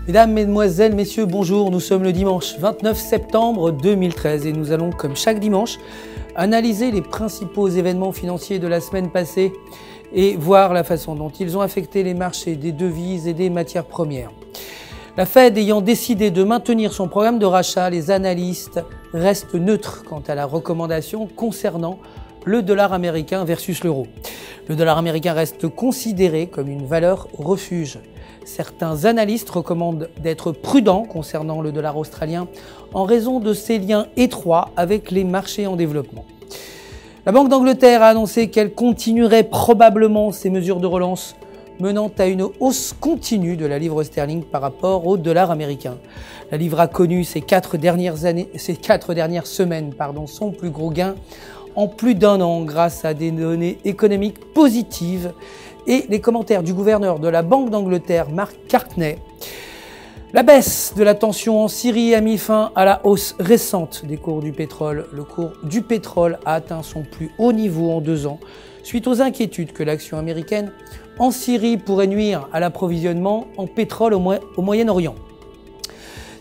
Mesdames, Mesdemoiselles, Messieurs, bonjour. Nous sommes le dimanche 29 septembre 2013 et nous allons, comme chaque dimanche, analyser les principaux événements financiers de la semaine passée et voir la façon dont ils ont affecté les marchés des devises et des matières premières. La Fed ayant décidé de maintenir son programme de rachat, les analystes restent neutres quant à la recommandation concernant le dollar américain versus l'euro. Le dollar américain reste considéré comme une valeur refuge. Certains analystes recommandent d'être prudents concernant le dollar australien en raison de ses liens étroits avec les marchés en développement. La Banque d'Angleterre a annoncé qu'elle continuerait probablement ses mesures de relance, menant à une hausse continue de la livre sterling par rapport au dollar américain. La livre a connu ces quatre dernières semaines son plus gros gain en plus d'un an grâce à des données économiques positives et les commentaires du gouverneur de la Banque d'Angleterre, Mark Carney. La baisse de la tension en Syrie a mis fin à la hausse récente des cours du pétrole. Le cours du pétrole a atteint son plus haut niveau en 2 ans, suite aux inquiétudes que l'action américaine en Syrie pourrait nuire à l'approvisionnement en pétrole au Moyen-Orient.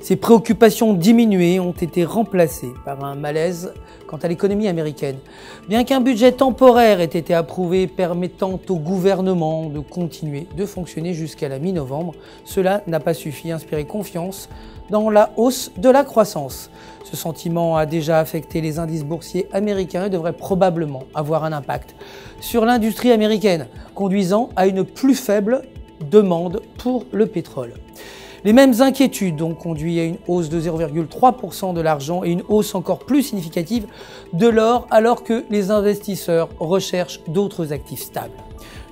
Ces préoccupations diminuées ont été remplacées par un malaise quant à l'économie américaine. Bien qu'un budget temporaire ait été approuvé permettant au gouvernement de continuer de fonctionner jusqu'à la mi-novembre, cela n'a pas suffi à inspirer confiance dans la hausse de la croissance. Ce sentiment a déjà affecté les indices boursiers américains et devrait probablement avoir un impact sur l'industrie américaine, conduisant à une plus faible demande pour le pétrole. Les mêmes inquiétudes ont conduit à une hausse de 0,3% de l'argent et une hausse encore plus significative de l'or alors que les investisseurs recherchent d'autres actifs stables.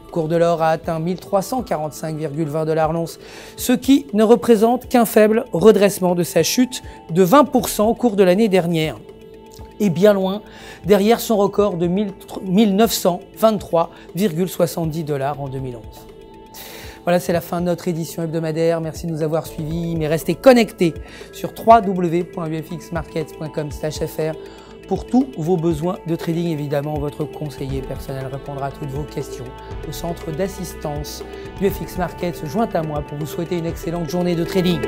Le cours de l'or a atteint 1345,20 $ l'once, ce qui ne représente qu'un faible redressement de sa chute de 20% au cours de l'année dernière. Et bien loin derrière son record de 1923,70 $ en 2011. Voilà, c'est la fin de notre édition hebdomadaire. Merci de nous avoir suivis, mais restez connectés sur www.ufxmarkets.com/fr pour tous vos besoins de trading. Évidemment, votre conseiller personnel répondra à toutes vos questions. Le centre d'assistance du FX Markets se joint à moi pour vous souhaiter une excellente journée de trading.